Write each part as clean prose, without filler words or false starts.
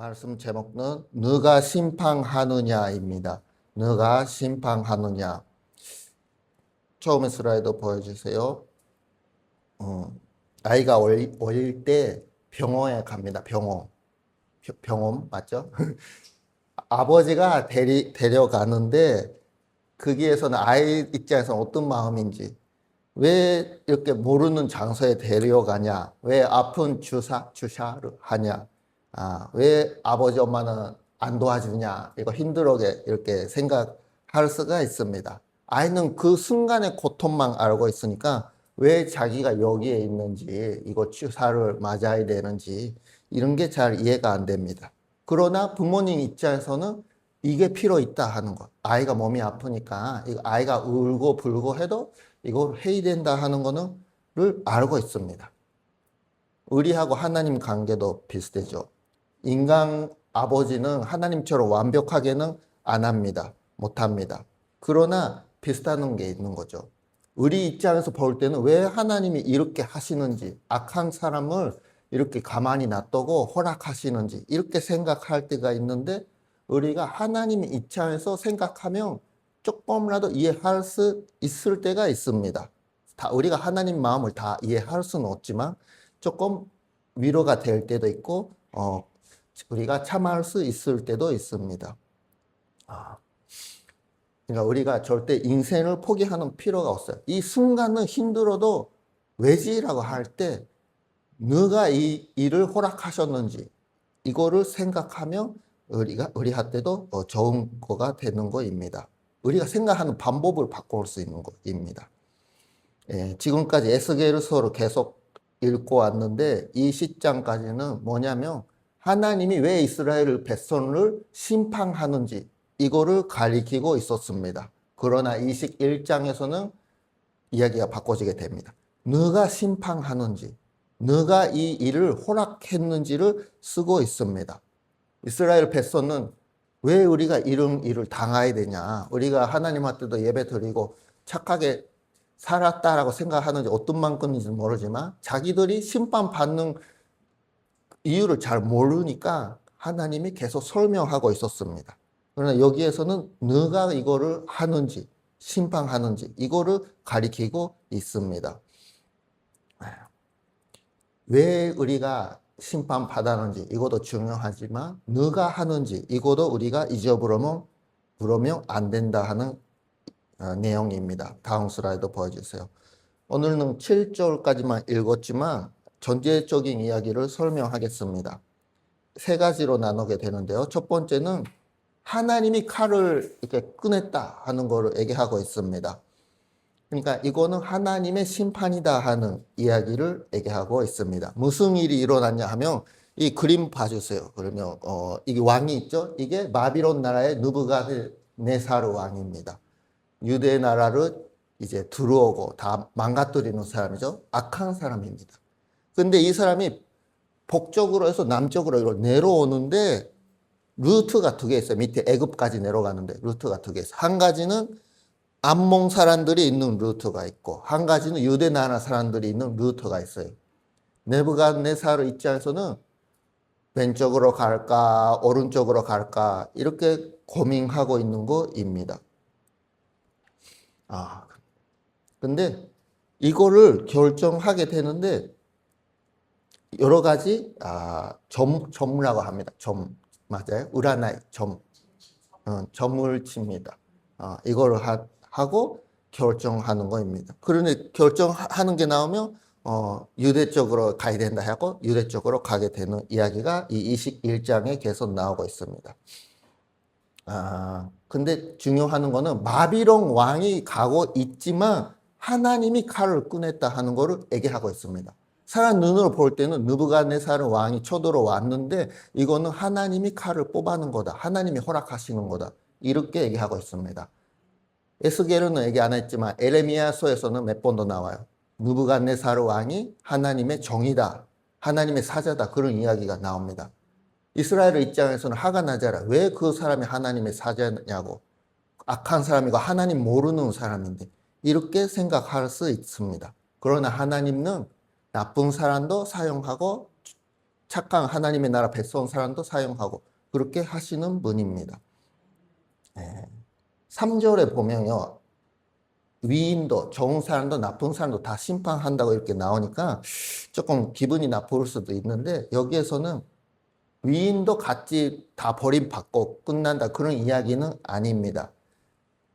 말씀 제목은 너가 심판하느냐입니다. 너가 심판하느냐. 처음에 슬라이드 보여주세요. 아이가 어릴 때 병원에 갑니다. 병원 맞죠? 아버지가 데려가는데 거기에서는 아이 입장에서는 어떤 마음인지, 왜 이렇게 모르는 장소에 데려가냐, 왜 아픈 주사를 하냐, 왜 아버지 엄마는 안 도와주냐, 이거 힘들게 이렇게 생각할 수가 있습니다. 아이는 그 순간의 고통만 알고 있으니까 왜 자기가 여기에 있는지, 이거 주사를 맞아야 되는지 이런 게 잘 이해가 안 됩니다. 그러나 부모님 입장에서는 이게 필요 있다 하는 것. 아이가 몸이 아프니까 이거 아이가 울고 불고 해도 이걸 해야 된다 하는 거는 를 알고 있습니다. 우리하고 하나님 관계도 비슷하죠. 인간 아버지는 하나님처럼 완벽하게는 안 합니다. 못 합니다. 그러나 비슷한 게 있는 거죠. 우리 입장에서 볼 때는 왜 하나님이 이렇게 하시는지, 악한 사람을 이렇게 가만히 놔두고 허락하시는지 이렇게 생각할 때가 있는데, 우리가 하나님의 입장에서 생각하면 조금이라도 이해할 수 있을 때가 있습니다. 우리가 하나님 마음을 다 이해할 수는 없지만 조금 위로가 될 때도 있고, 우리가 참을 수 있을 때도 있습니다. 그러니까 우리가 절대 인생을 포기하는 필요가 없어요. 이 순간은 힘들어도 왜지라고 할 때 누가 이 일을 허락하셨는지 이거를 생각하면 우리한테도 좋은 거가 되는 거입니다. 우리가 생각하는 방법을 바꿀 수 있는 거입니다. 지금까지 에스겔서를 계속 읽고 왔는데 이 시장까지는 뭐냐면 하나님이 왜 이스라엘 백성을 심판하는지 이거를 가리키고 있었습니다. 그러나 21장에서는 이야기가 바꿔지게 됩니다. 너가 심판하는지, 너가 이 일을 허락했는지를 쓰고 있습니다. 이스라엘 백성은 왜 우리가 이런 일을 당해야 되냐, 우리가 하나님한테도 예배 드리고 착하게 살았다라고 생각하는지 어떤 만큼인지 모르지만 자기들이 심판받는 이유를 잘 모르니까 하나님이 계속 설명하고 있었습니다. 그러나 여기에서는 너가 이거를 하는지 심판하는지 이거를 가리키고 있습니다. 왜 우리가 심판받았는지 이것도 중요하지만 너가 하는지 이것도 우리가 잊어버리면 안 된다 하는 내용입니다. 다음 슬라이드 보여주세요. 오늘은 7절까지만 읽었지만 전체적인 이야기를 설명하겠습니다. 세 가지로 나누게 되는데요. 첫 번째는 하나님이 칼을 이렇게 꺼냈다 하는 것을 얘기하고 있습니다. 그러니까 이거는 하나님의 심판이다 하는 이야기를 얘기하고 있습니다. 무슨 일이 일어났냐 하면 이 그림 봐주세요. 그러면 이게 왕이 있죠. 이게 바빌론 나라의 느부갓네살 왕입니다. 유대 나라를 이제 들어오고 다 망가뜨리는 사람이죠. 악한 사람입니다. 근데 이 사람이 북쪽으로 해서 남쪽으로 내려오는데 루트가 두 개 있어요. 밑에 애굽까지 내려가는데 루트가 두 개 있어요. 한 가지는 암몬 사람들이 있는 루트가 있고 한 가지는 유대 나라 사람들이 있는 루트가 있어요. 느부갓네살 입장에서는 왼쪽으로 갈까 오른쪽으로 갈까 이렇게 고민하고 있는 거입니다. 근데 이거를 결정하게 되는데 여러 가지 점이라고 합니다. 점 맞아요? 우라나이 점을 칩니다. 이거를 하고 결정하는 거입니다. 그런데 결정하는 게 나오면 유대 쪽으로 가야 된다 하고 유대 쪽으로 가게 되는 이야기가 이 21장에 계속 나오고 있습니다. 근데 중요한 거는 바빌론 왕이 가고 있지만 하나님이 칼을 꺼냈다 하는 거를 얘기하고 있습니다. 사람 눈으로 볼 때는 느부갓네살 왕이 쳐들어왔는데 이거는 하나님이 칼을 뽑아는 거다. 하나님이 허락하시는 거다. 이렇게 얘기하고 있습니다. 에스겔은 얘기 안 했지만 에레미야서에서는 몇 번도 나와요. 느부갓네살 왕이 하나님의 정이다. 하나님의 사자다. 그런 이야기가 나옵니다. 이스라엘 입장에서는 화가 나잖아. 왜 그 사람이 하나님의 사자냐고. 악한 사람이고 하나님 모르는 사람인데 이렇게 생각할 수 있습니다. 그러나 하나님은 나쁜 사람도 사용하고 착한 하나님의 나라 백성 사람도 사용하고 그렇게 하시는 분입니다. 3절에 보면요. 위인도 좋은 사람도 나쁜 사람도 다 심판한다고 이렇게 나오니까 조금 기분이 나쁠 수도 있는데 여기에서는 위인도 같이 다 버림받고 끝난다 그런 이야기는 아닙니다.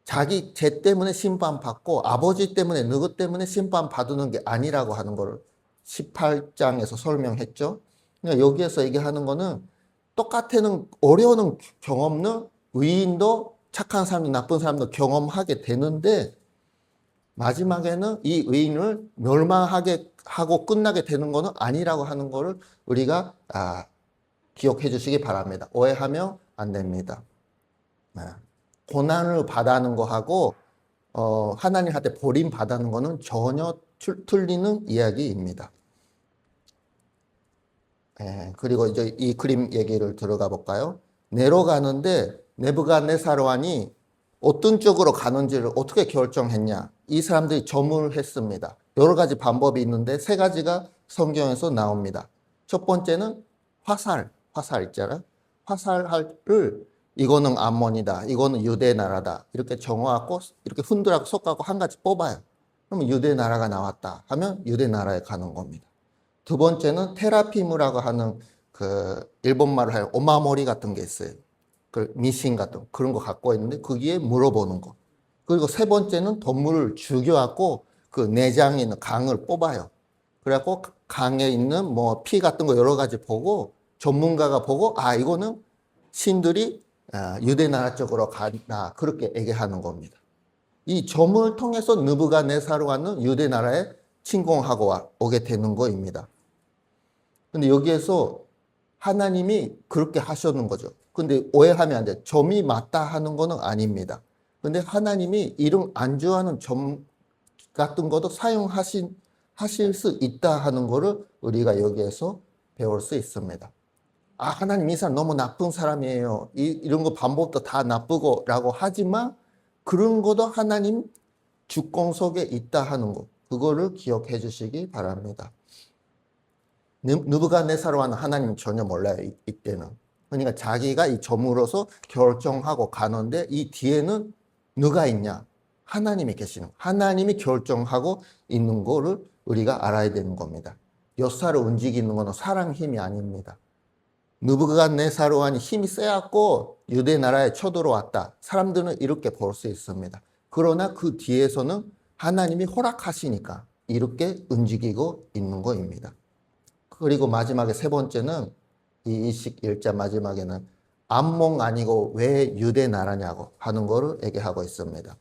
자기 죄 때문에 심판받고 아버지 때문에 누구 때문에 심판받는 게 아니라고 하는 걸 18장에서 설명했죠. 그러니까 여기에서 얘기하는 거는 똑같은 어려운 경험은 위인도 착한 사람도 나쁜 사람도 경험하게 되는데 마지막에는 이 의인을 멸망하게 하고 끝나게 되는 것은 아니라고 하는 것을 우리가 기억해 주시기 바랍니다. 오해하면 안 됩니다. 고난을 받아는 거하고 하나님한테 버림받는 거는 전혀 틀리는 이야기입니다. 그리고 이제 이 그림 얘기를 들어가 볼까요? 내려가는데 네부갓네살 왕이 어떤 쪽으로 가는지를 어떻게 결정했냐? 이 사람들이 점을 했습니다. 여러 가지 방법이 있는데 세 가지가 성경에서 나옵니다. 첫 번째는 화살 있잖아요. 화살을 이거는 암몬이다, 이거는 유대 나라다 이렇게 정하고 이렇게 흔들하고 섞고 한 가지 뽑아요. 그러면 유대 나라가 나왔다 하면 유대 나라에 가는 겁니다. 두 번째는 테라피무라고 하는 그 일본말로 하면 오마모리 같은 게 있어요. 그 미신 같은 그런 거 갖고 있는데 거기에 물어보는 거. 그리고 세 번째는 동물을 죽여갖고 그 내장에 있는 강을 뽑아요. 그래갖고 강에 있는 뭐 피 같은 거 여러 가지 보고 전문가가 보고 이거는 신들이 유대 나라 쪽으로 간다 그렇게 얘기하는 겁니다. 이 점을 통해서 느부갓네살 왕은 유대 나라에 침공하고 오게 되는 거입니다. 근데 여기에서 하나님이 그렇게 하셨는 거죠. 근데 오해하면 안 돼. 점이 맞다 하는 거는 아닙니다. 근데 하나님이 이런 안주하는 점 같은 것도 하실 수 있다 하는 거를 우리가 여기에서 배울 수 있습니다. 하나님 이 사람 너무 나쁜 사람이에요. 이런 거 방법도 다 나쁘고 라고 하지만 그런 것도 하나님 주권 속에 있다 하는 거. 그거를 기억해 주시기 바랍니다. 느부갓네살 왕은 하나님 전혀 몰라요. 이때는. 그러니까 자기가 이 점으로서 결정하고 가는데 이 뒤에는 누가 있냐? 하나님이 계시는, 하나님이 결정하고 있는 거를 우리가 알아야 되는 겁니다. 엿살을 움직이는 것은 사람 힘이 아닙니다. 느부갓네살 왕이 힘이 세갖고 유대 나라에 쳐들어왔다. 사람들은 이렇게 볼 수 있습니다. 그러나 그 뒤에서는 하나님이 허락하시니까 이렇게 움직이고 있는 거입니다. 그리고 마지막에 세 번째는 이 21자 마지막에는 암몬 아니고 왜 유대 나라냐고 하는 거를 얘기하고 있습니다.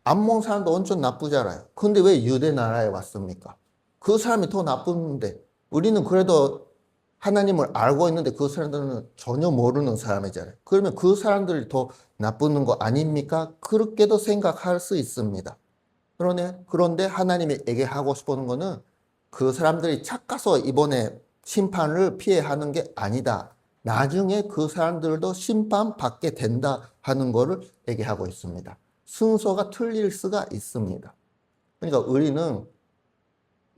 암몬 사람도 엄청 나쁘잖아요. 근데 왜 유대 나라에 왔습니까? 그 사람이 더 나쁜데 우리는 그래도 하나님을 알고 있는데 그 사람들은 전혀 모르는 사람이잖아요. 그러면 그 사람들이 더 나쁜 거 아닙니까? 그렇게도 생각할 수 있습니다. 그런데 하나님이 얘기하고 싶은 거는 그 사람들이 착가서 이번에 심판을 피해하는 게 아니다. 나중에 그 사람들도 심판받게 된다 하는 것을 얘기하고 있습니다. 순서가 틀릴 수가 있습니다. 그러니까 우리는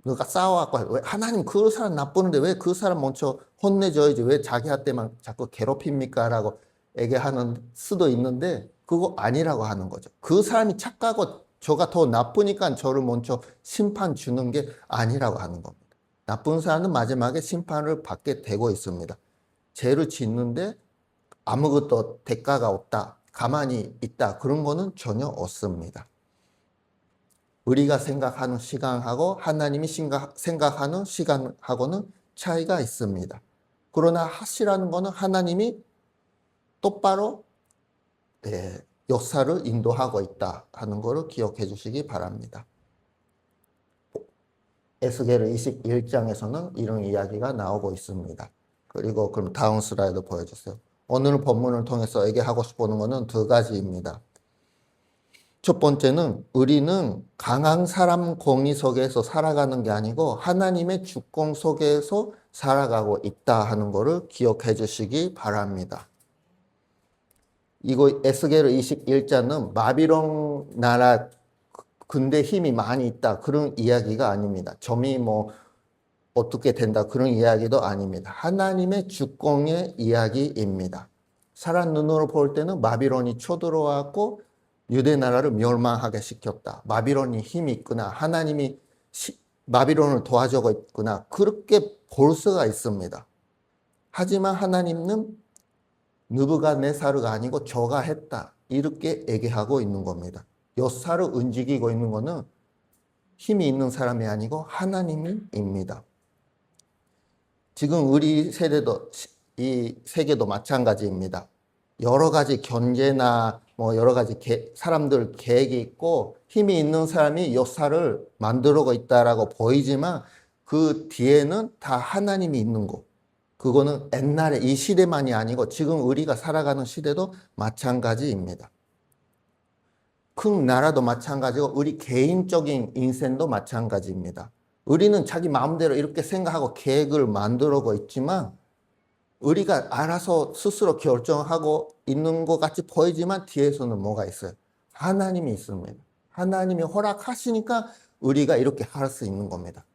누가 싸워갖고 하나님 그 사람 나쁘는데 왜 그 사람 먼저 혼내줘야지 왜 자기한테만 자꾸 괴롭힙니까? 라고 얘기하는 수도 있는데 그거 아니라고 하는 거죠. 그 사람이 착하고 저가 더 나쁘니까 저를 먼저 심판 주는 게 아니라고 하는 겁니다. 나쁜 사람은 마지막에 심판을 받게 되고 있습니다. 죄를 짓는데 아무것도 대가가 없다. 가만히 있다. 그런 거는 전혀 없습니다. 우리가 생각하는 시간하고 하나님이 생각하는 시간하고는 차이가 있습니다. 그러나 하시라는 것은 하나님이 똑바로 역사를 인도하고 있다 하는 것을 기억해 주시기 바랍니다. 에스겔 21장에서는 이런 이야기가 나오고 있습니다. 그리고 그럼 다음 슬라이드 보여주세요. 오늘 본문을 통해서 얘기하고 싶은 것은 두 가지입니다. 첫 번째는 우리는 강한 사람 공의 속에서 살아가는 게 아니고 하나님의 주권 속에서 살아가고 있다 하는 것을 기억해 주시기 바랍니다. 이거 에스겔 21장은 바빌론 나라 근대 힘이 많이 있다 그런 이야기가 아닙니다. 점이 어떻게 된다 그런 이야기도 아닙니다. 하나님의 주권의 이야기입니다. 사람 눈으로 볼 때는 바빌론이 쳐들어왔고 유대 나라를 멸망하게 시켰다. 바빌론이 힘이 있구나. 하나님이 바빌론을 도와주고 있구나. 그렇게 볼 수가 있습니다. 하지만 하나님은 느부갓네살이 아니고 저가 했다. 이렇게 얘기하고 있는 겁니다. 엿살을 움직이고 있는 것은 힘이 있는 사람이 아니고 하나님입니다. 지금 우리 세대도 이 세계도 마찬가지입니다. 여러 가지 견제나 뭐 여러 가지 사람들 계획이 있고 힘이 있는 사람이 역사를 만들고 있다라고 보이지만 그 뒤에는 다 하나님이 있는 거. 그거는 옛날에 이 시대만이 아니고 지금 우리가 살아가는 시대도 마찬가지입니다. 큰 나라도 마찬가지고 우리 개인적인 인생도 마찬가지입니다. 우리는 자기 마음대로 이렇게 생각하고 계획을 만들고 있지만 우리가 알아서 스스로 결정하고 있는 것 같이 보이지만 뒤에서는 뭐가 있어요? 하나님이 있습니다. 하나님이 허락하시니까 우리가 이렇게 할 수 있는 겁니다.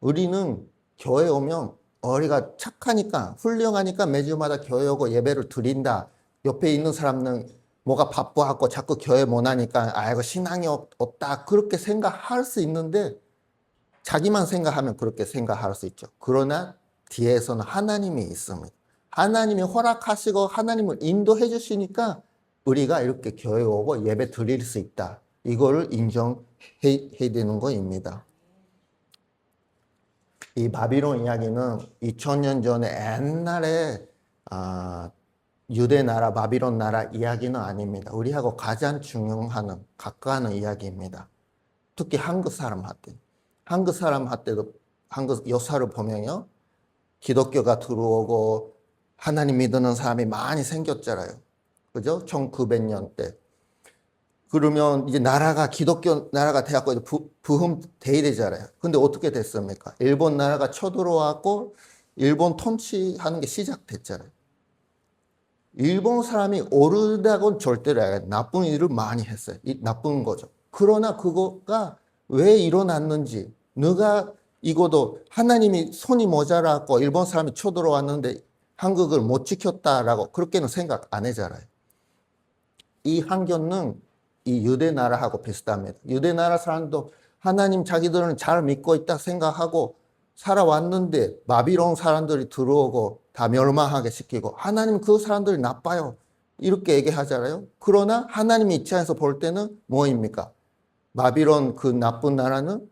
우리는 교회 오면 우리가 착하니까 훌륭하니까 매주마다 교회 오고 예배를 드린다. 옆에 있는 사람은 뭐가 바쁘고 자꾸 교회 못 하니까 아이고 신앙이 없다. 그렇게 생각할 수 있는데 자기만 생각하면 그렇게 생각할 수 있죠. 그러나 뒤에서는 하나님이 있습니다. 하나님이 허락하시고 하나님을 인도해 주시니까 우리가 이렇게 교회 오고 예배 드릴 수 있다. 이거를 인정해야 되는 것입니다. 이 바빌론 이야기는 2000년 전에 옛날에 유대 나라, 바빌론 나라 이야기는 아닙니다. 우리하고 가장 중요한, 가까운 이야기입니다. 특히 한국 사람한테. 한국 사람한테도 한국 역사를 보면요. 기독교가 들어오고 하나님 믿는 사람이 많이 생겼잖아요. 그죠? 1900년 때. 그러면 이제 나라가 기독교 나라가 돼갖고 부흥 돼야 되잖아요. 근데 어떻게 됐습니까? 일본 나라가 쳐들어왔고 일본 통치하는 게 시작됐잖아요. 일본 사람이 옳다고는 절대로 아니에요. 나쁜 일을 많이 했어요. 나쁜 거죠. 그러나 그거가 왜 일어났는지 누가 이거도 하나님이 손이 모자라고 일본 사람이 쳐들어왔는데 한국을 못 지켰다라고 그렇게는 생각 안 하잖아요. 이 환경은 이 유대 나라하고 비슷합니다. 유대 나라 사람도 하나님 자기들은 잘 믿고 있다 생각하고 살아왔는데 바빌론 사람들이 들어오고 다 멸망하게 시키고 하나님 그 사람들이 나빠요. 이렇게 얘기하잖아요. 그러나 하나님 입장에서 볼 때는 뭐입니까? 바빌론 그 나쁜 나라는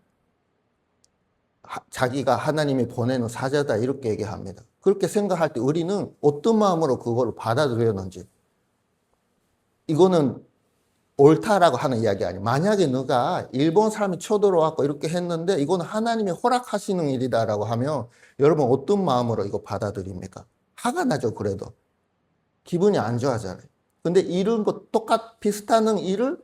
자기가 하나님이 보내는 사자다 이렇게 얘기합니다. 그렇게 생각할 때 우리는 어떤 마음으로 그걸 받아들였는지 이거는 옳다라고 하는 이야기 아니에요. 만약에 너가 일본 사람이 쳐들어왔고 이렇게 했는데 이건 하나님이 허락하시는 일이다라고 하면 여러분 어떤 마음으로 이거 받아들입니까? 화가 나죠. 그래도 기분이 안 좋아하잖아요. 근데 이런 것 비슷한 일을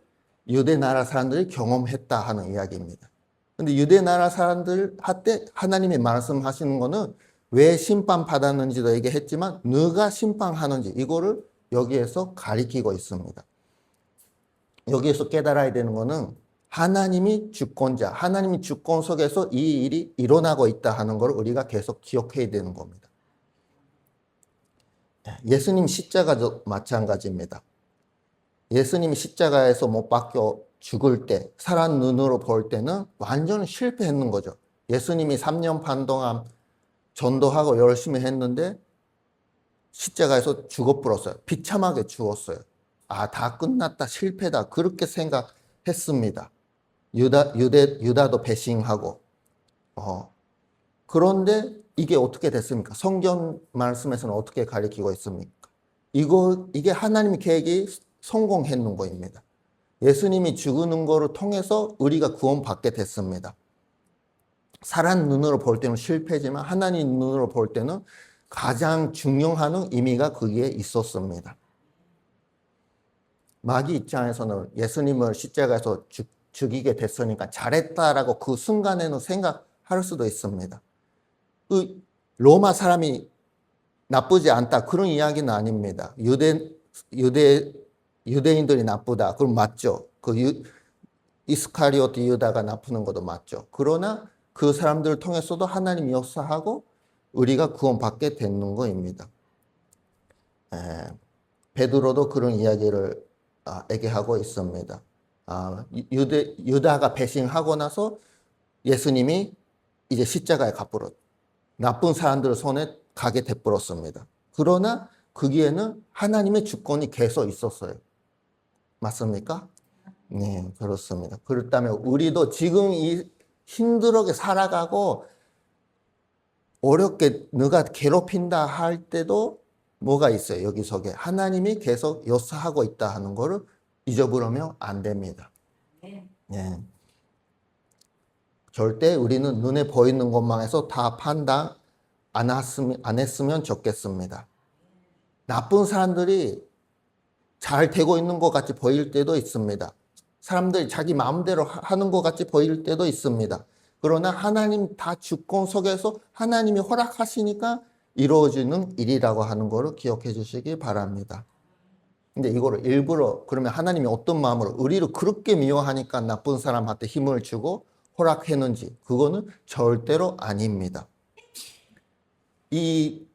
유대 나라 사람들이 경험했다 하는 이야기입니다. 근데 유대 나라 사람들 한테 하나님이 말씀하시는 거는 왜 심판받았는지도 얘기했지만 누가 심판하는지 이거를 여기에서 가리키고 있습니다. 여기에서 깨달아야 되는 거는 하나님이 주권자, 하나님이 주권 속에서 이 일이 일어나고 있다 하는 걸 우리가 계속 기억해야 되는 겁니다. 예수님 십자가도 마찬가지입니다. 예수님이 십자가에서 못 박혀 죽을 때, 사람 눈으로 볼 때는 완전 실패했는 거죠. 예수님이 3년 반 동안 전도하고 열심히 했는데 십자가에서 죽어버렸어요. 비참하게 죽었어요. 다 끝났다, 실패다. 그렇게 생각했습니다. 유다도 배신하고. 그런데 이게 어떻게 됐습니까? 성경 말씀에서는 어떻게 가리키고 있습니까? 이게 하나님의 계획이 성공했는 거입니다. 예수님이 죽는 거를 통해서 우리가 구원받게 됐습니다. 사람 눈으로 볼 때는 실패지만 하나님 눈으로 볼 때는 가장 중요한 의미가 거기에 있었습니다. 마귀 입장에서는 예수님을 십자가에서 죽이게 됐으니까 잘했다라고 그 순간에는 생각할 수도 있습니다. 로마 사람이 나쁘지 않다 그런 이야기는 아닙니다. 유대인들이 나쁘다. 그럼 맞죠. 이스카리오트 유다가 나쁘는 것도 맞죠. 그러나 그 사람들을 통해서도 하나님이 역사하고 우리가 구원받게 되는 거입니다. 베드로도 그런 이야기를 얘기하고 있습니다. 유다가 배신하고 나서 예수님이 이제 십자가에 갚으러 나쁜 사람들 손에 가게 돼버렸습니다. 그러나 거기에는 하나님의 주권이 계속 있었어요. 맞습니까? 네, 그렇습니다. 그렇다면 우리도 지금 이 힘들게 살아가고 어렵게 누가 괴롭힌다 할 때도 뭐가 있어요? 여기 속에 하나님이 계속 역사하고 있다 하는 거를 잊어버리면 안 됩니다. 네. 절대 우리는 눈에 보이는 것만 해서 다 판단 안 했으면 좋겠습니다. 나쁜 사람들이 잘 되고 있는 것 같이 보일 때도 있습니다. 사람들이 자기 마음대로 하는 것 같이 보일 때도 있습니다. 그러나 하나님 다 주권 속에서 하나님이 허락하시니까 이루어지는 일이라고 하는 것을 기억해 주시기 바랍니다. 근데 이거를 일부러 그러면 하나님이 어떤 마음으로 우리를 그렇게 미워하니까 나쁜 사람한테 힘을 주고 허락했는지 그거는 절대로 아닙니다. 이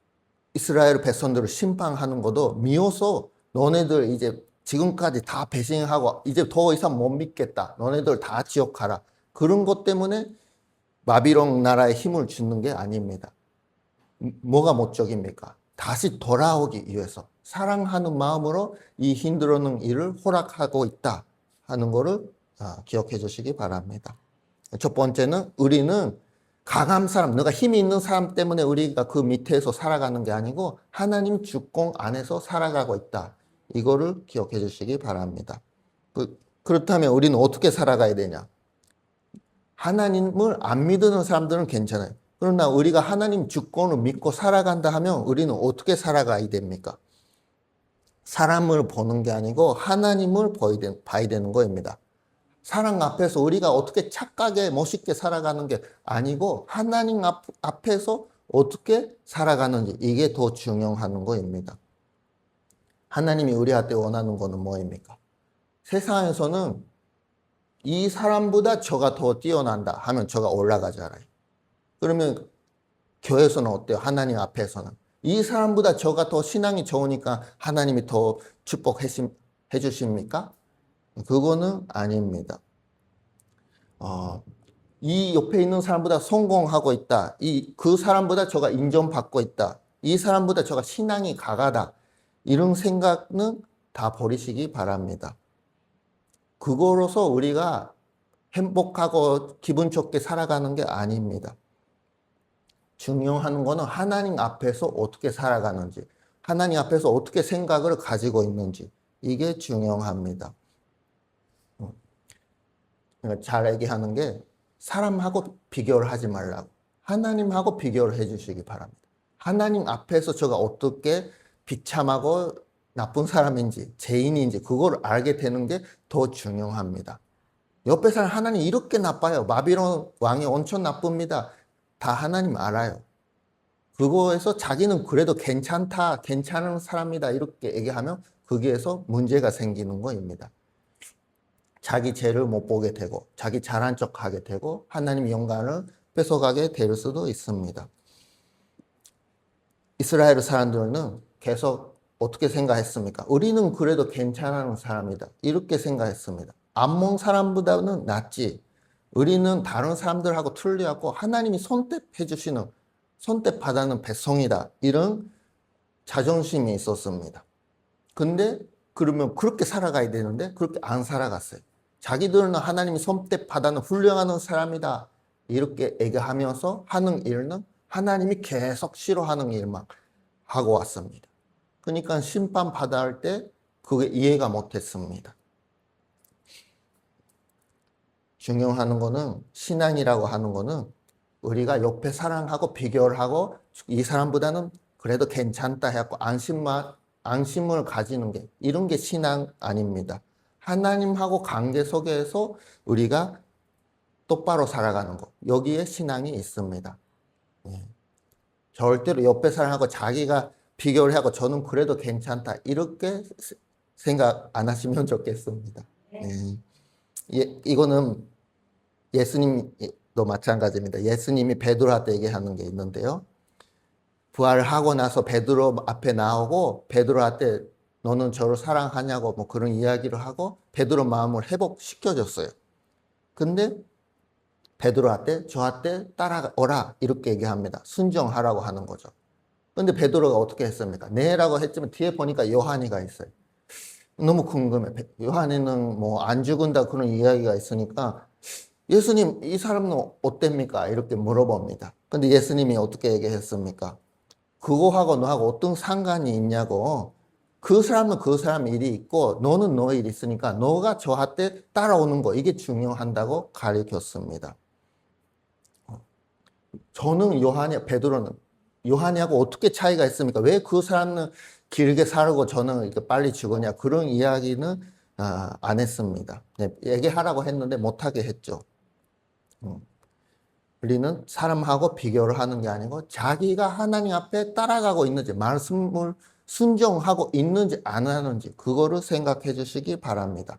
이스라엘 백성들을 심판하는 것도 미워서 너네들 이제 지금까지 다 배신하고 이제 더 이상 못 믿겠다. 너네들 다 지옥 가라. 그런 것 때문에 바빌론 나라에 힘을 주는 게 아닙니다. 뭐가 목적입니까? 다시 돌아오기 위해서 사랑하는 마음으로 이 힘들어하는 일을 허락하고 있다 하는 것을 기억해 주시기 바랍니다. 첫 번째는 우리는 강한 사람, 내가 힘이 있는 사람 때문에 우리가 그 밑에서 살아가는 게 아니고 하나님 주권 안에서 살아가고 있다. 이거를 기억해 주시기 바랍니다. 그렇다면 우리는 어떻게 살아가야 되냐? 하나님을 안 믿는 사람들은 괜찮아요. 그러나 우리가 하나님 주권을 믿고 살아간다 하면 우리는 어떻게 살아가야 됩니까? 사람을 보는 게 아니고 하나님을 봐야 되는 거입니다. 사랑 앞에서 우리가 어떻게 착하게 멋있게 살아가는 게 아니고 하나님 앞에서 어떻게 살아가는지 이게 더 중요한 거입니다. 하나님이 우리한테 원하는 거는 뭐입니까? 세상에서는 이 사람보다 저가 더 뛰어난다 하면 저가 올라가잖아요. 그러면 교회에서는 어때요? 하나님 앞에서는 이 사람보다 저가 더 신앙이 좋으니까 하나님이 더 축복해 주십니까? 그거는 아닙니다. 이 옆에 있는 사람보다 성공하고 있다. 그 사람보다 저가 인정받고 있다. 이 사람보다 저가 신앙이 강하다. 이런 생각은 다 버리시기 바랍니다. 그거로서 우리가 행복하고 기분 좋게 살아가는 게 아닙니다. 중요한 거는 하나님 앞에서 어떻게 살아가는지, 하나님 앞에서 어떻게 생각을 가지고 있는지, 이게 중요합니다. 잘 얘기하는 게 사람하고 비교를 하지 말라고. 하나님하고 비교를 해 주시기 바랍니다. 하나님 앞에서 제가 어떻게 비참하고 나쁜 사람인지, 죄인인지, 그걸 알게 되는 게 더 중요합니다. 옆에 사람 하나님 이렇게 나빠요. 바빌론 왕이 엄청 나쁩니다. 다 하나님 알아요. 그거에서 자기는 그래도 괜찮다, 괜찮은 사람이다 이렇게 얘기하면 거기에서 문제가 생기는 거입니다. 자기 죄를 못 보게 되고 자기 잘한 척 하게 되고 하나님 영광을 뺏어가게 될 수도 있습니다. 이스라엘 사람들은 계속 어떻게 생각했습니까? 우리는 그래도 괜찮은 사람이다. 이렇게 생각했습니다. 암몬 사람보다는 낫지. 우리는 다른 사람들하고 틀리고 하나님이 선택해 주시는 선택받는 백성이다. 이런 자존심이 있었습니다. 근데 그러면 그렇게 살아가야 되는데 그렇게 안 살아갔어요. 자기들은 하나님이 선택받는 훌륭한 사람이다. 이렇게 얘기하면서 하는 일은 하나님이 계속 싫어하는 일만 하고 왔습니다. 그러니까 심판받아 할 때 그게 이해가 못했습니다. 중요한 거는 신앙이라고 하는 거는 우리가 옆에 사람하고 비교를 하고 이 사람보다는 그래도 괜찮다 해갖고 안심을 가지는 게 이런 게 신앙 아닙니다. 하나님하고 관계 속에서 우리가 똑바로 살아가는 거 여기에 신앙이 있습니다. 절대로 옆에 사람하고 자기가 비교를 하고 저는 그래도 괜찮다 이렇게 생각 안 하시면 좋겠습니다. 이거는 예수님 마찬가지입니다. 예수님이 베드로한테 얘기하는 게 있는데요. 부활하고 나서 베드로 앞에 나오고 베드로한테 너는 저를 사랑하냐고 뭐 그런 이야기를 하고 베드로 마음을 회복시켜줬어요. 근데 베드로한테 저한테 따라오라 이렇게 얘기합니다. 순종하라고 하는 거죠. 근데 베드로가 어떻게 했습니까? 네라고 했지만 뒤에 보니까 요한이가 있어요. 너무 궁금해. 요한이는 뭐 안 죽은다 그런 이야기가 있으니까 예수님 이 사람은 어땠습니까? 이렇게 물어봅니다. 근데 예수님이 어떻게 얘기했습니까? 그거하고 너하고 어떤 상관이 있냐고. 그 사람은 그 사람 일이 있고 너는 너 일이 있으니까 너가 저한테 따라오는 거 이게 중요한다고 가르쳤습니다. 저는 베드로는 요한이하고 어떻게 차이가 있습니까? 왜 그 사람은 길게 살고 저는 이렇게 빨리 죽으냐? 그런 이야기는 안 했습니다. 얘기하라고 했는데 못하게 했죠. 우리는 사람하고 비교를 하는 게 아니고 자기가 하나님 앞에 따라가고 있는지 말씀을 순종하고 있는지 안 하는지 그거를 생각해 주시기 바랍니다.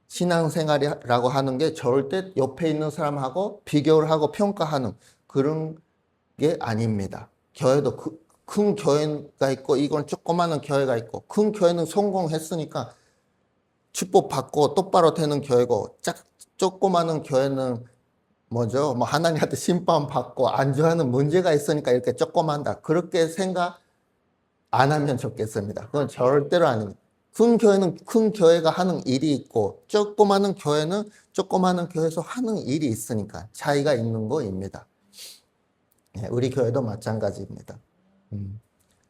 신앙생활이라고 하는 게 절대 옆에 있는 사람하고 비교를 하고 평가하는 그런 게 아닙니다. 교회도 큰 교회가 있고 이건 조그마한 교회가 있고 큰 교회는 성공했으니까 축복받고 똑바로 되는 교회고 조그마한 교회는 뭐죠? 뭐 하나님한테 심판받고 안주하는 문제가 있으니까 이렇게 조그만다. 그렇게 생각 안 하면 좋겠습니다. 그건 절대로 아닙니다. 큰 교회는 큰 교회가 하는 일이 있고 조그마한 교회는 조그마한 교회에서 하는 일이 있으니까 차이가 있는 거입니다. 우리 교회도 마찬가지입니다.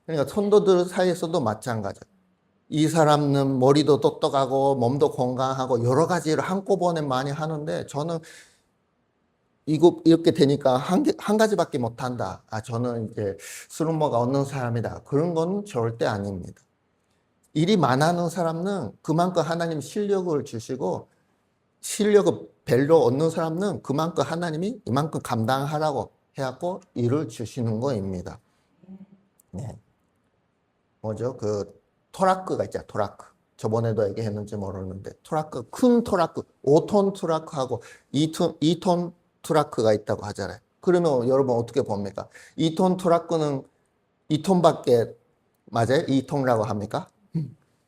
그러니까 성도들 사이에서도 마찬가지. 이 사람은 머리도 똑똑하고 몸도 건강하고 여러 가지를 한꺼번에 많이 하는데 저는 이렇게 되니까 한 가지밖에 못한다. 저는 이제 술은모가 없는 사람이다. 그런 건 절대 아닙니다. 일이 많아하는 사람은 그만큼 하나님 실력을 주시고 실력을 별로 얻는 사람은 그만큼 하나님이 이만큼 감당하라고 해갖고 일을 주시는 거입니다. 네. 뭐죠? 그 토라크가 있잖아, 토라크. 저번에도 얘기했는지 모르는데 토라크, 큰 토라크, 5톤 트라크하고 2톤 트라크가 있다고 하잖아요. 그러면 여러분 어떻게 봅니까? 2톤 트라크는 2톤밖에 맞아요? 2톤이라고 합니까?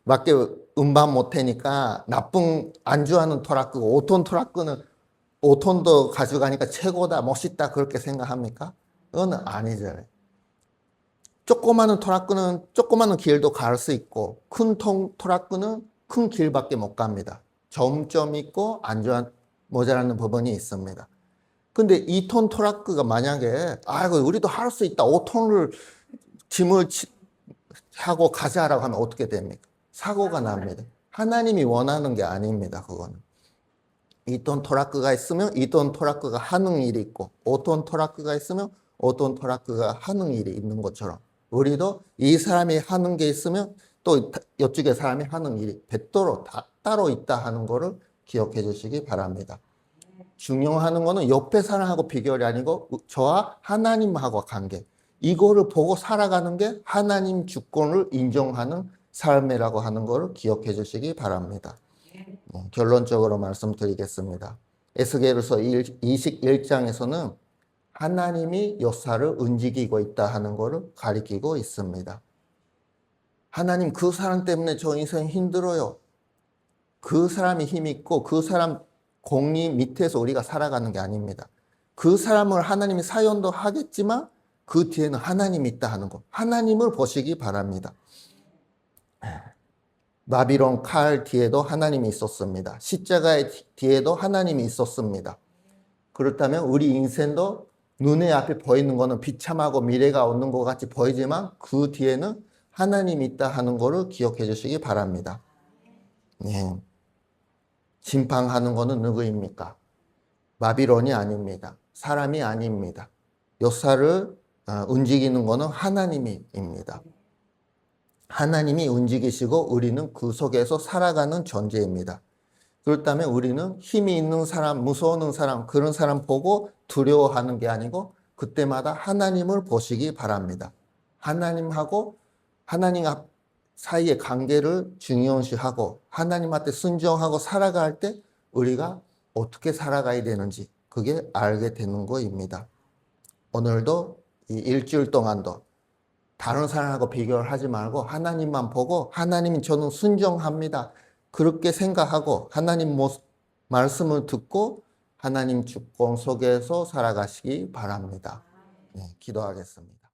밖에 운반 못하니까 나쁜 안주하는 트라크고 5톤 트라크는 5톤도 가져가니까 최고다, 멋있다 그렇게 생각합니까? 그건 아니잖아요. 조그마한 트라크는 조그마한 길도 갈 수 있고 큰 트라크는 큰 길밖에 못 갑니다. 점점 있고 안전 모자라는 부분이 있습니다. 근데 2톤 트라크가 만약에 아이고 우리도 할 수 있다 5톤을 짐을 하고 가자라고 하면 어떻게 됩니까? 사고가 납니다. 하나님이 원하는 게 아닙니다. 그거는 2톤 트라크가 있으면 2톤 트라크가 하는 일이 있고 5톤 트라크가 있으면 5톤 트라크가 하는 일이 있는 것처럼 우리도 이 사람이 하는 게 있으면 또 이쪽에 사람이 하는 일이 별도로 따로 있다 하는 거를 기억해 주시기 바랍니다. 중요한 거는 옆에 사람하고 비교가 아니고 저와 하나님하고 관계. 이거를 보고 살아가는 게 하나님 주권을 인정하는 삶이라고 하는 거를 기억해 주시기 바랍니다. 결론적으로 말씀드리겠습니다. 에스겔서 21장에서는 하나님이 역사를 움직이고 있다 하는 것을 가리키고 있습니다. 하나님 그 사람 때문에 저 인생 힘들어요. 그 사람이 힘있고 그 사람 공리 밑에서 우리가 살아가는 게 아닙니다. 그 사람을 하나님이 사용도 하겠지만 그 뒤에는 하나님이 있다 하는 것. 하나님을 보시기 바랍니다. 바비론 칼 뒤에도 하나님이 있었습니다. 십자가의 뒤에도 하나님이 있었습니다. 그렇다면 우리 인생도 눈에 앞에 보이는 것은 비참하고 미래가 없는 것 같이 보이지만 그 뒤에는 하나님이 있다 하는 것을 기억해 주시기 바랍니다. 네. 심판하는 것은 누구입니까? 바비론이 아닙니다. 사람이 아닙니다. 역사를 움직이는 것은 하나님입니다. 하나님이 움직이시고 우리는 그 속에서 살아가는 존재입니다. 그렇다면 우리는 힘이 있는 사람, 무서운 사람, 그런 사람 보고 두려워하는 게 아니고 그때마다 하나님을 보시기 바랍니다. 하나님하고 하나님 사이의 관계를 중요시하고 하나님한테 순종하고 살아갈 때 우리가 어떻게 살아가야 되는지 그게 알게 되는 거입니다. 오늘도 이 일주일 동안도 다른 사람하고 비교를 하지 말고 하나님만 보고 하나님이 저는 순종합니다. 그렇게 생각하고 하나님 말씀을 듣고 하나님 주권 속에서 살아가시기 바랍니다. 네, 기도하겠습니다.